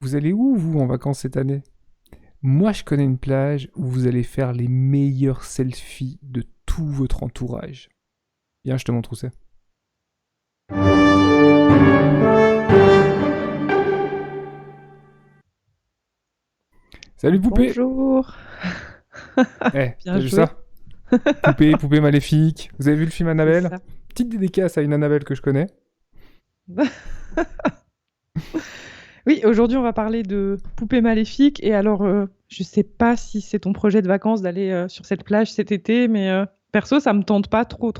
Vous allez où, vous, en vacances cette année? Moi, je connais une plage où vous allez faire les meilleurs selfies de tout votre entourage. Viens, je te montre où c'est. Salut, poupée! Bonjour, T'as bien vu joué, ça? Poupée, poupée maléfique. Vous avez vu le film c'est Annabelle? ça. Petite dédicace à une Annabelle que je connais. Oui, aujourd'hui on va parler de poupées maléfiques et alors je sais pas si c'est ton projet de vacances d'aller sur cette plage cet été, mais perso ça me tente pas trop.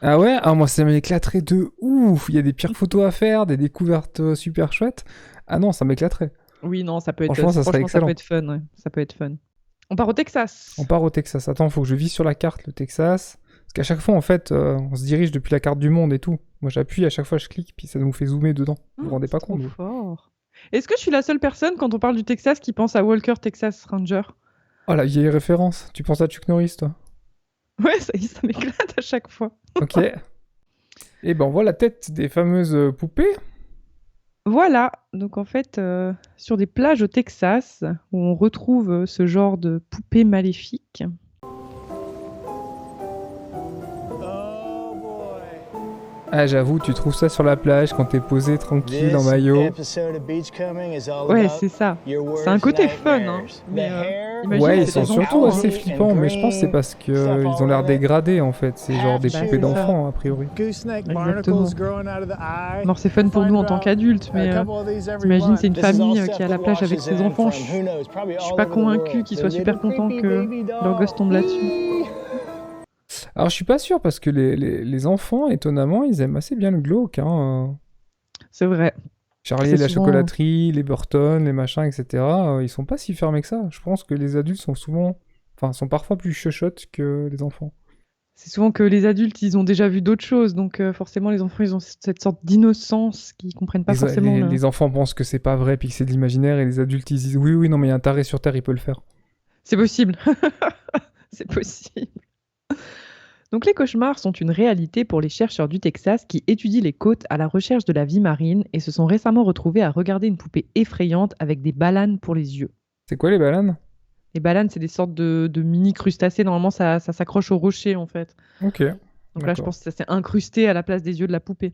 Ah ouais? Ah, moi, ça m'éclaterait de ouf! Il y a des pires photos à faire, des découvertes super chouettes. Ah non, ça m'éclaterait. Oui, non, ça peut être, Franchement, ça serait franchement ça peut excellent. être fun, ouais. Ça peut être fun. On part au On Texas. part au Texas. Attends, faut que je vise sur la carte le Texas. Parce qu'à chaque fois, en fait, on se dirige depuis la carte du monde et tout. Moi, j'appuie, à chaque fois, je clique, puis ça nous fait zoomer dedans. Vous vous Oh, rendez c'est pas trop compte, vous? fort. Est-ce que je suis la seule personne quand on parle du Texas qui pense à Walker Texas Ranger? Oh, la vieille référence. Tu penses à Chuck Norris, toi? Ouais, ça m'éclate à chaque fois. Ok. Et ben, on voit la tête des fameuses poupées. Voilà, donc en fait, sur des plages au Texas, où on retrouve ce genre de poupées maléfiques. Oh boy. Ah, j'avoue, tu trouves ça sur la plage quand t'es posé tranquille en This maillot. episode of Beachcombing is all Ouais, about c'est ça. your worst C'est un côté fun, hein. nightmares. Mais The hair, imagine, Ouais, ils c'est sont des surtout enfants, assez hein. flippants, mais je pense que c'est parce que ils ont l'air dégradés en fait. C'est genre des Bah, poupées c'est ça. d'enfants a priori. gooseneck Exactement. barnacles growing out of the eye. Alors c'est fun pour nous en tant qu'adultes, mais t'imagines, c'est une famille qui est à la plage avec ses enfants. Je suis pas convaincue qu'ils soient super contents que leur gosse tombe là-dessus. Alors je suis pas sûr parce que les enfants, étonnamment, ils aiment assez bien le glauque. Hein. C'est vrai. Charlie C'est et la souvent- chocolaterie, les Burton, les machins, etc. Ils sont pas si fermés que ça. Je pense que les adultes sont souvent, enfin, sont parfois plus chuchotes que les enfants. C'est souvent que les adultes, ils ont déjà vu d'autres choses, donc forcément les enfants, ils ont cette sorte d'innocence qu'ils comprennent pas Les, forcément. les enfants pensent que c'est pas vrai puis que c'est de l'imaginaire et les adultes ils disent oui oui non mais il y a un taré sur terre il peut le faire. C'est possible. C'est possible. Donc les cauchemars sont une réalité pour les chercheurs du Texas qui étudient les côtes à la recherche de la vie marine et se sont récemment retrouvés à regarder une poupée effrayante avec des balanes pour les yeux. C'est quoi les bananes? Les balanes, c'est des sortes de mini crustacés. Normalement, ça s'accroche au rocher en fait. Ok. Donc là, je D'accord. pense que ça s'est incrusté à la place des yeux de la poupée.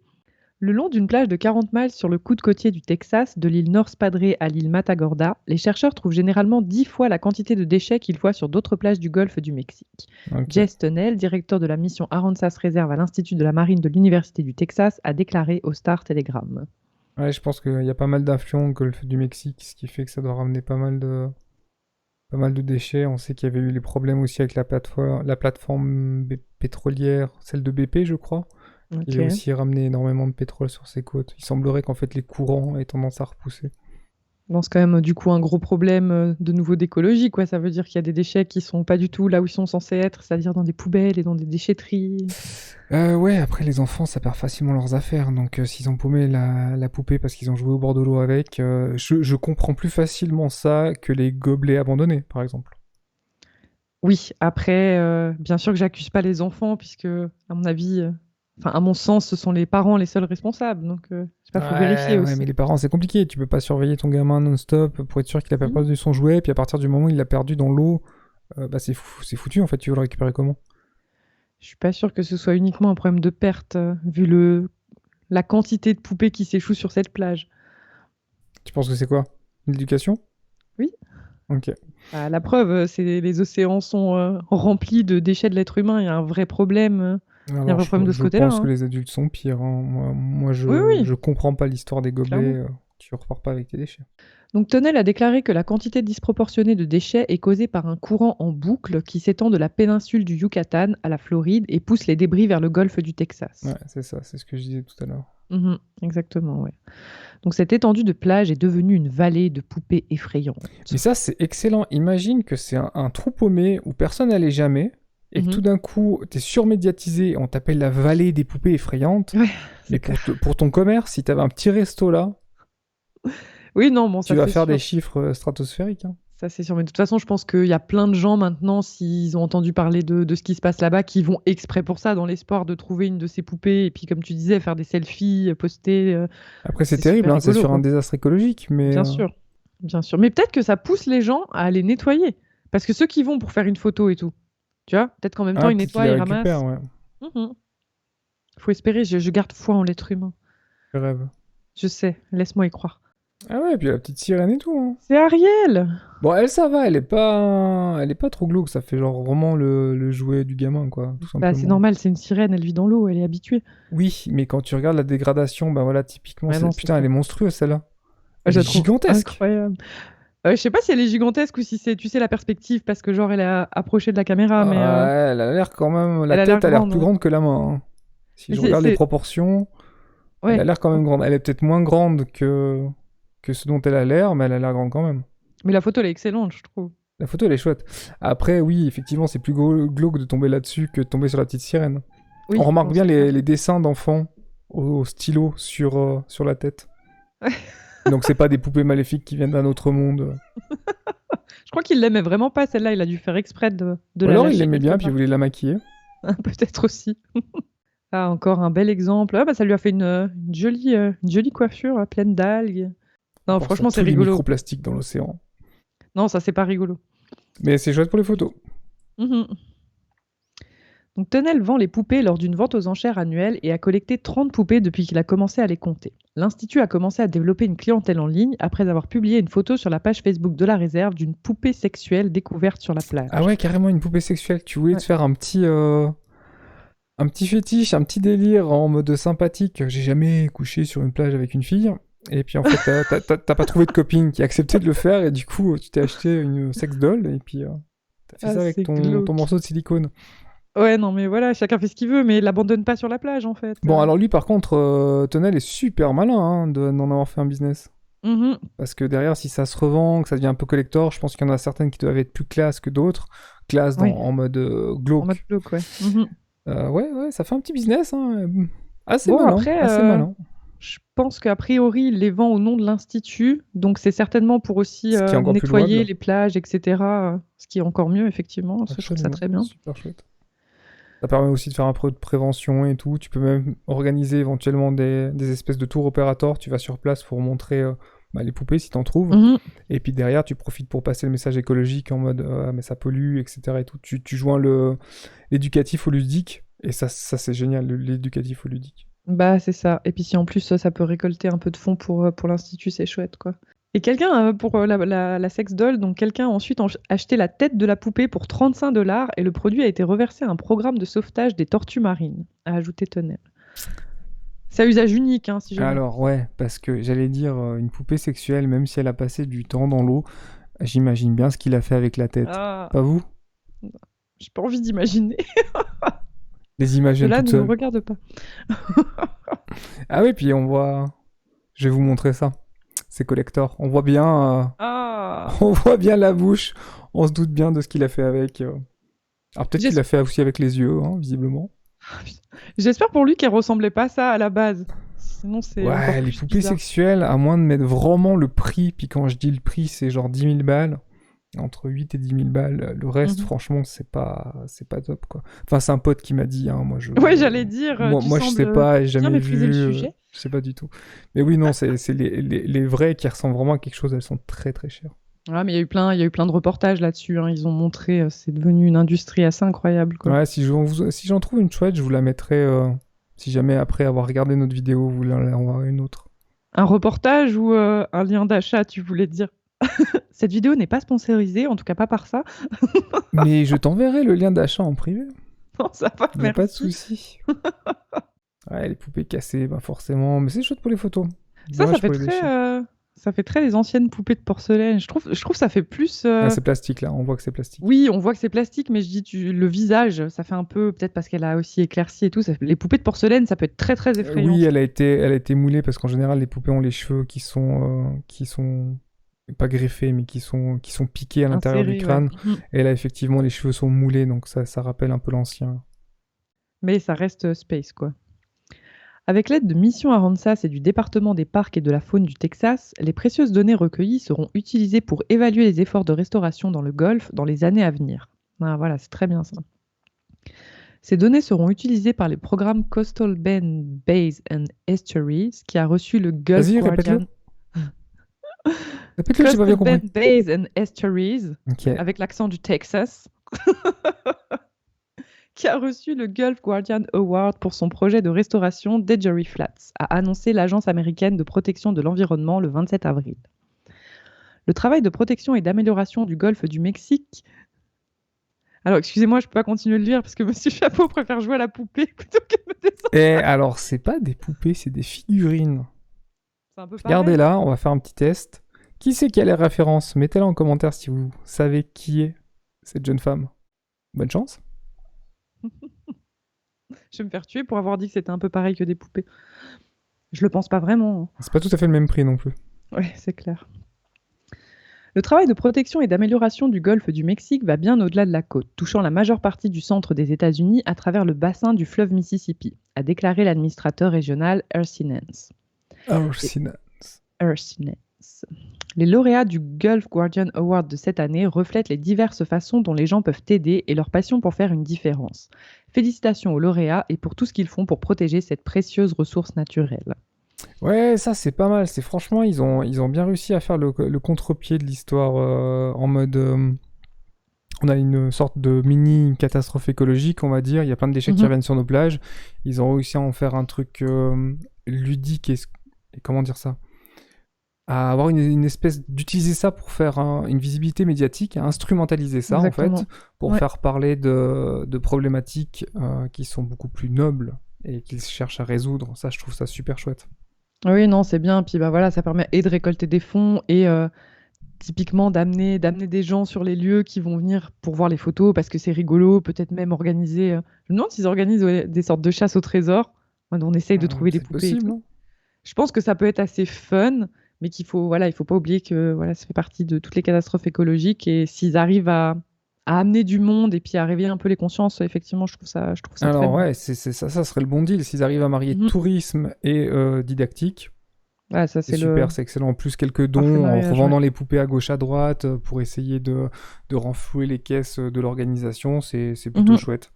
Le long d'une plage de 40 miles sur le coude côtier du Texas, de l'île North Padre à l'île Matagorda, les chercheurs trouvent généralement 10 fois la quantité de déchets qu'ils voient sur d'autres plages du golfe du Mexique. Ok. Jess Tunnell, directeur de la mission Aransas Reserve à l'Institut de la Marine de l'Université du Texas, a déclaré au Star Telegram. Ouais, je pense qu'il y a pas mal d'influents au golfe du Mexique, ce qui fait que ça doit ramener pas mal de déchets. On sait qu'il y avait eu les problèmes aussi avec la plateforme pétrolière, celle de BP, je crois. Il a Ok. aussi ramené énormément de pétrole sur ses côtes. Il semblerait qu'en fait les courants aient tendance à repousser. Bon, c'est quand même du coup un gros problème de nouveau d'écologie, quoi. Ça veut dire qu'il y a des déchets qui sont pas du tout là où ils sont censés être, c'est-à-dire dans des poubelles et dans des déchetteries. Ouais, après les enfants, ça perd facilement leurs affaires. Donc s'ils ont paumé la poupée parce qu'ils ont joué au bord de l'eau avec, je comprends plus facilement ça que les gobelets abandonnés, par exemple. Oui, après, bien sûr que j'accuse pas les enfants, puisque, à mon avis, enfin, à mon sens, ce sont les parents les seuls responsables. Donc, je sais pas, faut vérifier Ouais, aussi. mais les parents, c'est compliqué. Tu peux pas surveiller ton gamin non-stop pour être sûr qu'il a pas Mhm. perdu son jouet. Puis à partir du moment où il l'a perdu dans l'eau, bah c'est foutu en fait. Tu veux le récupérer comment? Je suis pas sûre que ce soit uniquement un problème de perte, vu la quantité de poupées qui s'échouent sur cette plage. Tu penses que c'est quoi? L'éducation? Oui. Ok. Bah, la preuve, c'est les océans sont remplis de déchets de l'être humain. Il y a un vrai problème. Il y a un Alors, vrai problème de ce je côté-là, pense que hein. les adultes sont pires. Hein. Moi, Oui, oui, je comprends pas l'histoire des gobelets. clairement. Tu repars pas avec tes déchets. Donc Tonnel a déclaré que la quantité disproportionnée de déchets est causée par un courant en boucle qui s'étend de la péninsule du Yucatan à la Floride et pousse les débris vers le golfe du Texas. Ouais, c'est ça, c'est ce que je disais tout à l'heure. Mhm, exactement, ouais. Donc cette étendue de plage est devenue une vallée de poupées effrayantes. Mais ça, c'est excellent. Imagine que c'est un trou paumé où personne n'allait jamais, et que Mhm. tout d'un coup, t'es surmédiatisé, et on t'appelle la vallée des poupées effrayantes. Ouais, Mais c'est clair. pour ton commerce, si t'avais un petit resto là, Oui, non, bon, tu ça vas c'est faire des sûr. chiffres stratosphériques. Hein. Ça c'est sûr. Mais de toute façon, je pense qu'il y a plein de gens maintenant, s'ils ont entendu parler de ce qui se passe là-bas, qui vont exprès pour ça, dans l'espoir de trouver une de ces poupées. Et puis, comme tu disais, faire des selfies, poster. Après, c'est C'est terrible, super hein, c'est rigolo, sur un quoi. désastre écologique, mais Bien sûr. Bien sûr. Mais peut-être que ça pousse les gens à aller nettoyer. Parce que ceux qui vont pour faire une photo et tout, tu vois, peut-être qu'en même temps, Ah, ils peut-être qu'il nettoient, les ils récupère, ramassent. ouais. Mhm. Faut espérer, je garde foi en l'être humain. Je rêve. Je sais, laisse-moi y croire. Ah ouais, puis la petite sirène et tout, hein. C'est Ariel! Bon, elle, ça va, elle est pas trop glauque, ça fait genre vraiment le jouet du gamin, quoi, tout Bah, c'est simplement. normal, c'est une sirène, elle vit dans l'eau, elle est habituée. Oui, mais quand tu regardes la dégradation, bah voilà, typiquement, Ouais, non, c'est putain, elle ça. est monstrueuse, celle-là. Je Elle est la trouve gigantesque. incroyable. Je sais pas si elle est gigantesque ou si c'est, tu sais, la perspective, parce que genre, elle est approchée de la caméra, mais Ah, ouais, elle a l'air quand même, la elle a l'air tête a l'air grande. plus Ouais. grande que la main, hein. Si Mais je regarde les c'est... proportions, elle a Ouais. l'air quand même grande. Elle est peut-être moins grande que ce dont elle a l'air, mais elle a l'air grande quand même. Mais la photo, elle est excellente, je trouve. La photo, elle est chouette. Après, oui, effectivement, c'est plus glauque de tomber là-dessus que de tomber sur la petite sirène. Oui, On remarque non, bien c'est clair. les dessins d'enfants au stylo sur la tête. Donc c'est pas des poupées maléfiques qui viennent d'un autre monde. Je crois qu'il l'aimait vraiment pas, celle-là, il a dû faire exprès de Ou la alors il lâcher l'aimait quelque bien, puis il part. voulait la maquiller. Peut-être aussi. Ah, encore un bel exemple. Ah, bah, ça lui a fait une jolie coiffure pleine d'algues. On Non, pense à franchement, c'est tous les rigolo. microplastiques dans l'océan. Non, ça, c'est pas rigolo. Mais c'est chouette pour les photos. Mhm. Donc, Tenel vend les poupées lors d'une vente aux enchères annuelle et a collecté 30 poupées depuis qu'il a commencé à les compter. L'Institut a commencé à développer une clientèle en ligne après avoir publié une photo sur la page Facebook de la réserve d'une poupée sexuelle découverte sur la plage. Ah ouais, carrément une poupée sexuelle. Tu voulais Ouais. te faire un petit fétiche, un petit délire en mode sympathique. J'ai jamais couché sur une plage avec une fille. Et puis en fait, t'as pas trouvé de copine qui a accepté de le faire. Et du coup, tu t'es acheté une sex doll. Et puis t'as fait Ah, ça avec c'est ton glauque. morceau de silicone. Ouais, non, mais voilà, chacun fait ce qu'il veut, mais il l'abandonne pas sur la plage, en fait. Bon, alors lui, par contre, Tonel est super malin hein, d'en avoir fait un business. Mhm. Parce que derrière, si ça se revend, que ça devient un peu collector, je pense qu'il y en a certaines qui doivent être plus classe que d'autres. Classe Oui, en mode en mode glauque. glauque, ouais. Mhm. Ouais, ça fait un petit business. Hein. Assez Bon, malin, après, assez malin. je pense qu'a priori, il les vend au nom de l'Institut, donc c'est certainement pour aussi Ce qui est encore plus nettoyer louable. les plages, etc. Ce qui est encore mieux, effectivement. Ça, je trouve ça Absolument, très bien. super chouette. Ça permet aussi de faire un peu de prévention et tout. Tu peux même organiser éventuellement des espèces de tours opérateurs. Tu vas sur place pour montrer les poupées si t'en trouves. Mhm. Et puis derrière, tu profites pour passer le message écologique en mode mais ça pollue, etc. Et tout. Tu joins l'éducatif au ludique. Et ça c'est génial, l'éducatif au ludique. Bah, c'est ça. Et puis si en plus, ça peut récolter un peu de fonds pour l'Institut, c'est chouette, quoi. Et quelqu'un, pour la sex doll, donc quelqu'un a ensuite acheté la tête de la poupée pour 35 $ et le produit a été reversé à un programme de sauvetage des tortues marines, a ajouté Tonel. C'est à usage unique, hein, si jamais. Alors ouais, parce que j'allais dire une poupée sexuelle, même si elle a passé du temps dans l'eau, j'imagine bien ce qu'il a fait avec la tête. Ah, Pas vous? j'ai pas envie d'imaginer. Les images viennent Cela toutes ne nous seules. regarde pas. Ah oui, puis on voit... Je vais vous montrer ça. C'est collector. On voit bien, Ah, on voit bien la bouche. On se doute bien de ce qu'il a fait avec. Alors peut-être qu'il J'es- a fait aussi avec les yeux, hein, visiblement. j'espère pour lui qu'elle ressemblait pas à ça à la base. Sinon, c'est encore Ouais, les plus poupées bizarre. sexuelles, à moins de mettre vraiment le prix, puis quand je dis le prix, c'est genre 10 000 balles. Entre 8 et 10 000 balles. Le reste, Mhm. franchement, c'est pas top, quoi. Enfin, c'est un pote qui m'a dit, hein, Ouais, j'allais dire, tu moi je sais sembles pas, j'ai bien jamais maîtriser le vu, sujet. je sais pas du tout. Mais oui, non, c'est les vraies qui ressemblent vraiment à quelque chose, elles sont très très chères. Ah, mais il y a eu plein de reportages là-dessus, hein. Ils ont montré, c'est devenu une industrie assez incroyable, quoi. Ouais, si j'en trouve une chouette, je vous la mettrai, si jamais après avoir regardé notre vidéo, vous en enverrez une autre. Un reportage ou un lien d'achat, tu voulais dire. Cette vidéo n'est pas sponsorisée, en tout cas pas par ça. Mais je t'enverrai le lien d'achat en privé, Non, ça va, y a pas de merci. souci. Ouais, les poupées cassées, bah forcément, mais c'est chouette pour les photos. Ça Dommage fait pour les déchets. ça fait très les anciennes poupées de porcelaine. Je trouve que ça fait plus. Ah, c'est plastique là, on voit que c'est plastique. Oui, on voit que c'est plastique, mais je dis le visage, ça fait un peu, peut-être parce qu'elle a aussi éclairci et tout. Les poupées de porcelaine, ça peut être très très effrayant. Oui, elle a été moulée parce qu'en général, les poupées ont les cheveux qui sont pas greffés, mais qui sont piqués à l'intérieur du Insérées, crâne. ouais. Mhm. Et là, effectivement, les cheveux sont moulés, donc ça rappelle un peu l'ancien. Mais ça reste space, quoi. Avec l'aide de Mission Arkansas et du département des parcs et de la faune du Texas, les précieuses données recueillies seront utilisées pour évaluer les efforts de restauration dans le golfe dans les années à venir. Ah, voilà, c'est très bien ça. Ces données seront utilisées par les programmes Coastal Bend Bays and Estuaries, qui a reçu le Gulf Vas-y, Guardian. répète-le. Répète-le, j'ai pas bien Coastal compris. Bend Bays and Estuaries, Ok. avec l'accent du Texas, qui a reçu le Gulf Guardian Award pour son projet de restauration d'Edgery Flats, a annoncé l'Agence américaine de protection de l'environnement le 27 avril. Le travail de protection et d'amélioration du golfe du Mexique. Alors, excusez-moi, je peux pas continuer de lire parce que Monsieur Chapeau préfère jouer à la poupée plutôt que me descendre. Et alors, c'est pas des poupées, c'est des figurines. C'est un peu Regardez pareil. là, on va faire un petit test. Qui c'est qui a les références? Mettez-la en commentaire si vous savez qui est cette jeune femme. Bonne chance. Je vais me faire tuer pour avoir dit que c'était un peu pareil que des poupées. Je le pense pas vraiment. C'est pas tout à fait le même prix non plus. Oui, c'est clair. Le travail de protection et d'amélioration du golfe du Mexique va bien au-delà de la côte, touchant la majeure partie du centre des États-Unis à travers le bassin du fleuve Mississippi, a déclaré l'administrateur régional Ercy Nance. Les lauréats du Gulf Guardian Award de cette année reflètent les diverses façons dont les gens peuvent aider et leur passion pour faire une différence. Félicitations aux lauréats et pour tout ce qu'ils font pour protéger cette précieuse ressource naturelle. Ouais, ça c'est pas mal. C'est franchement, ils ont bien réussi à faire le contre-pied de l'histoire en mode. On a une sorte de mini catastrophe écologique, on va dire. Il y a plein de déchets qui reviennent sur nos plages. Ils ont réussi à en faire un truc ludique et comment dire ça, à avoir une espèce d'utiliser ça pour faire une visibilité médiatique, à instrumentaliser ça Exactement. en fait, pour faire parler de problématiques qui sont beaucoup plus nobles et qu'ils cherchent à résoudre. Ça, je trouve ça super chouette. Oui, non, c'est bien. Puis bah voilà, ça permet et de récolter des fonds et typiquement d'amener des gens sur les lieux qui vont venir pour voir les photos parce que c'est rigolo, peut-être même organiser. Je me demande s'ils organisent des sortes de chasses au trésor. On essaye de trouver des C'est poupées. possible, non? Je pense que ça peut être assez fun, mais il faut pas oublier que voilà, ça fait partie de toutes les catastrophes écologiques et s'ils arrivent à amener du monde et puis à réveiller un peu les consciences, effectivement, je trouve ça très Alors bien. ouais, ça serait le bon deal s'ils arrivent à marier tourisme et didactique. Ouais, ça C'est super, c'est excellent. En plus, quelques Parfait dons en mariage, revendant les poupées à gauche à droite pour essayer de renflouer les caisses de l'organisation, c'est plutôt chouette.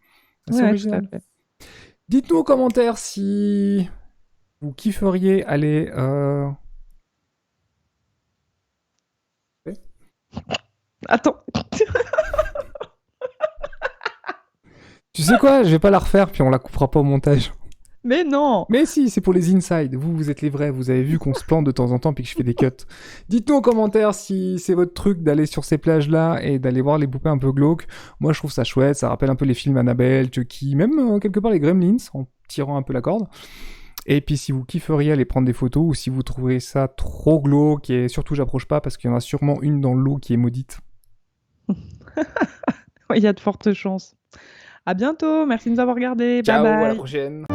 C'est Ouais, original. tout à fait. Dites-nous en commentaire si vous kifferiez aller. Attends. Tu sais quoi? Je vais pas la refaire, puis on la coupera pas au montage. Mais non. Mais si, c'est pour les inside. Vous êtes les vrais. Vous avez vu qu'on se plante de temps en temps puis que je fais des cuts. Dites-nous en commentaire si c'est votre truc d'aller sur ces plages-là et d'aller voir les poupées un peu glauques. Moi, je trouve ça chouette. Ça rappelle un peu les films Annabelle, Chucky, même quelque part les Gremlins, en tirant un peu la corde. Et puis, si vous kifferiez aller prendre des photos ou si vous trouvez ça trop glauque, et surtout, j'approche pas parce qu'il y en a sûrement une dans l'eau qui est maudite. Il y a de fortes chances. À bientôt. Merci de nous avoir regardés. Ciao, Bye bye. à la prochaine.